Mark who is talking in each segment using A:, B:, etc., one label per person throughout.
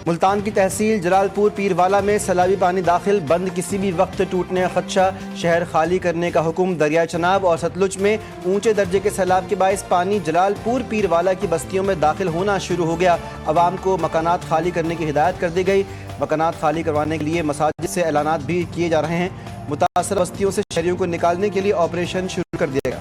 A: ملتان کی تحصیل جلال پور پیروالا میں سیلابی پانی داخل، بند کسی بھی وقت ٹوٹنے کا خدشہ، شہر خالی کرنے کا حکم۔ دریائے چناب اور ستلج میں اونچے درجے کے سیلاب کے باعث پانی جلال پور پیروالا کی بستیوں میں داخل ہونا شروع ہو گیا۔ عوام کو مکانات خالی کرنے کی ہدایت کر دی گئی۔ مکانات خالی کروانے کے لیے مساجد سے اعلانات بھی کیے جا رہے ہیں۔ متاثرہ بستیوں سے شہریوں کو نکالنے کے لیے آپریشن شروع کر دیا گیا۔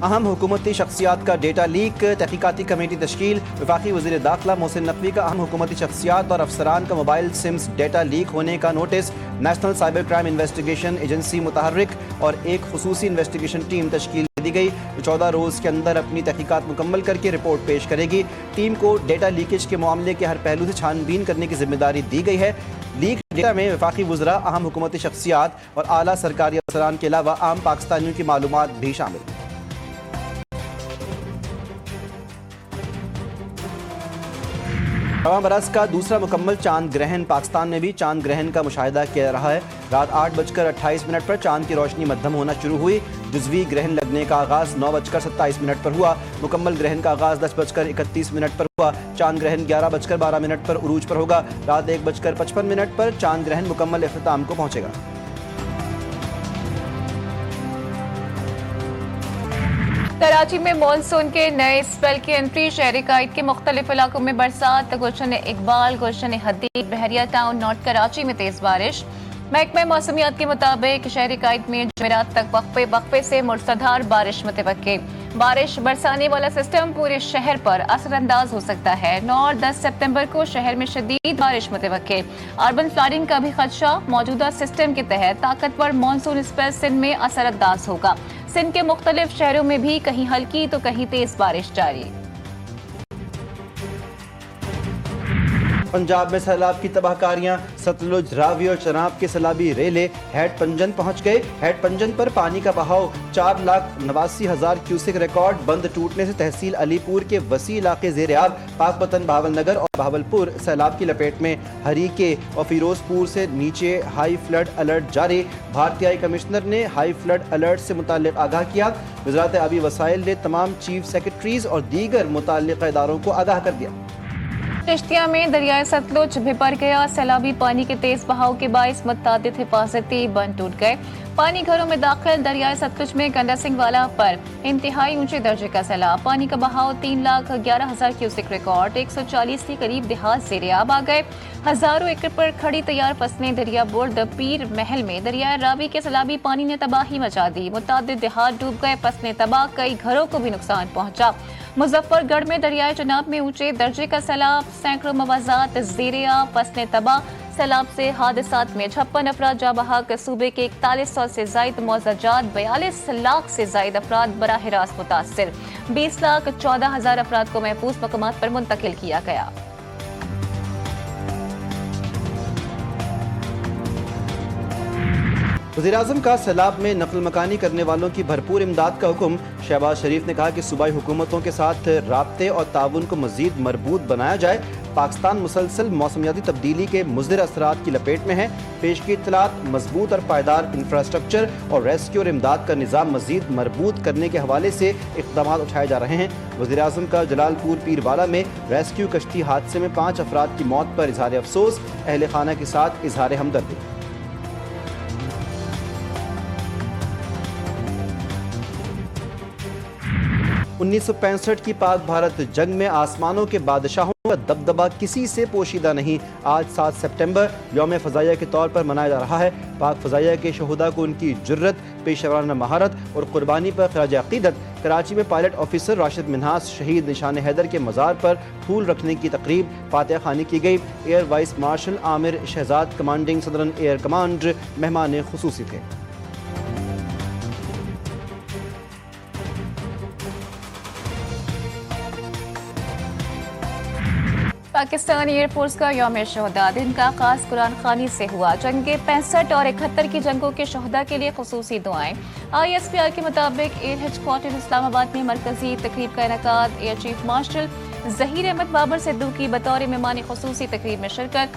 A: اہم حکومتی شخصیات کا ڈیٹا لیک، تحقیقاتی کمیٹی تشکیل۔ وفاقی وزیر داخلہ محسن نقوی کا اہم حکومتی شخصیات اور افسران کا موبائل سمز ڈیٹا لیک ہونے کا notice. National cyber crime investigation agency متحرک اور ایک خصوصی انویسٹیگیشن ٹیم تشکیل دی گئی، جو 14 روز کے اندر اپنی تحقیقات مکمل کر کے رپورٹ پیش کرے گی۔ ٹیم کو ڈیٹا لیکیج کے معاملے کے ہر پہلو سے چھان بین کرنے کی ذمہ داری دی گئی ہے۔ لیک ڈیٹا میں وفاقی وزراء، اہم حکومتی شخصیات اور اعلیٰ سرکاری افسران کے علاوہ عام پاکستانیوں کی معلومات بھی شامل ہیں۔ رواں برس کا دوسرا مکمل چاند گرہن پاکستان میں بھی چاند گرہن کا مشاہدہ کیا رہا ہے۔ رات 8:28 پر چاند کی روشنی مدھم ہونا شروع ہوئی۔ جزوی گرہن لگنے کا آغاز 9:27 پر ہوا۔ مکمل گرہن کا آغاز 10:31 پر ہوا۔ چاند گرہن 11:12 پر عروج پر ہوگا۔ رات 1:55 پر چاند گرہن مکمل اختتام کو پہنچے گا۔
B: کراچی میں مانسون کے نئے اسپیل کی انٹری، شہری قائد کے مختلف علاقوں میں برسات۔ گلشن اقبال، گلشن حدید، بحریہ ٹاؤن، نارتھ کراچی میں تیز بارش۔ محکمہ موسمیات کے مطابق شہری قائد میں جمعرات تک وقفے سے موسلادھار بارش متوقع۔ بارش برسانے والا سسٹم پورے شہر پر اثر انداز ہو سکتا ہے۔ 9 اور 10 سپتمبر کو شہر میں شدید بارش متوقع۔ اربن فلڈنگ کا بھی خدشہ۔ موجودہ سسٹم کے تحت طاقتور مانسون اسپیل سندھ میں اثر انداز ہوگا۔ سندھ کے مختلف شہروں میں بھی کہیں ہلکی تو کہیں تیز بارش جاری۔
A: پنجاب میں سیلاب کی تباہ کاریاں، ستلج، راوی اور چناب کے سیلابی ریلے ہیڈ پنجن پہنچ گئے۔ ہیڈ پنجن پر پانی کا بہاؤ 4,89,000 کیوسک ریکارڈ۔ بند ٹوٹنے سے تحصیل علی پور کے وسیع علاقے زیر آب۔ پاک پتن، بہاول نگر اور بہاولپور سیلاب کی لپیٹ میں۔ ہریکے اور فیروز پور سے نیچے ہائی فلڈ الرٹ جاری۔ بھارتیائی کمشنر نے ہائی فلڈ الرٹ سے متعلق آگاہ کیا۔ وزارت آبی وسائل نے تمام چیف سیکرٹریز اور دیگر متعلقہ اداروں کو آگاہ کر دیا۔
B: چشتیہ میں دریائے ستلج بھر گیا۔ سیلابی پانی کے تیز بہاؤ کے باعث متعدد حفاظتی بند ٹوٹ گئے۔ پانی گھروں میں داخل۔ دریائے ستلج میں گنڈا سنگھ والا پر انتہائی اونچے درجے کا سیلاب۔ پانی کا بہاؤ 3,11,000 کیوسک ریکارڈ۔ 140 کے قریب دیہات زیر آب آ گئے۔ ہزاروں ایکڑ پر کھڑی تیار فصلیں دریا برد پیر محل میں۔ دریائے راوی کے سیلابی پانی نے تباہی مچا دی۔ متعدد دیہات ڈوب گئے، فصلیں تباہ، کئی گھروں کو بھی نقصان پہنچا۔ مظفر گڑھ میں دریائے چناب میں اونچے درجے کا سیلاب، سینکڑوں موازات زیر آب، فصلیں تباہ۔ سیلاب سے حادثات میں 56 افراد جاں بحق۔ صوبے کے 4100 سے زائد معزہ جات، 42 لاکھ سے زائد افراد براہ راست متاثر۔ 20,14,000 افراد کو محفوظ مقامات پر منتقل کیا گیا۔
A: وزیراعظم کا سیلاب میں نقل مکانی کرنے والوں کی بھرپور امداد کا حکم۔ شہباز شریف نے کہا کہ صوبائی حکومتوں کے ساتھ رابطے اور تعاون کو مزید مربوط بنایا جائے۔ پاکستان مسلسل موسمیاتی تبدیلی کے مضر اثرات کی لپیٹ میں ہے۔ پیش کی اطلاعات، مضبوط اور پائیدار انفراسٹرکچر اور ریسکیو اور امداد کا نظام مزید مربوط کرنے کے حوالے سے اقدامات اٹھائے جا رہے ہیں۔ وزیراعظم کا جلال پور پیروالا میں ریسکیو کشتی حادثے میں 5 افراد کی موت پر اظہار افسوس، اہل خانہ کے ساتھ اظہار ہمدردی۔ 1965 کی پاک بھارت جنگ میں آسمانوں کے بادشاہوں کا دبدبہ کسی سے پوشیدہ نہیں۔ آج 7 سپٹمبر یوم فضائیہ کے طور پر منایا جا رہا ہے۔ پاک فضائیہ کے شہداء کو ان کی جرت، پیشہ ورانہ مہارت اور قربانی پر خراج عقیدت۔ کراچی میں پائلٹ آفیسر راشد منہاس شہید نشان حیدر کے مزار پر پھول رکھنے کی تقریب، فاتحہ خوانی کی گئی۔ ایئر وائس مارشل عامر شہزاد کمانڈنگ صدرن ایئر کمانڈ مہمان خصوصی تھے۔
B: پاکستان ایئر فورس کا یوم شہداء دن کا آغاز قرآن خوانی سے ہوا۔ جنگ 65 اور 71 کی جنگوں کے شہداء کے لیے خصوصی دعائیں۔ ISPR کے مطابق ایئر ہیڈ کوارٹر اسلام آباد میں مرکزی تقریب کا انعقاد۔ Air chief marshal Zaheer Ahmed Babar Sidhu کی بطور مہمان خصوصی تقریب میں شرکت۔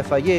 A: FIA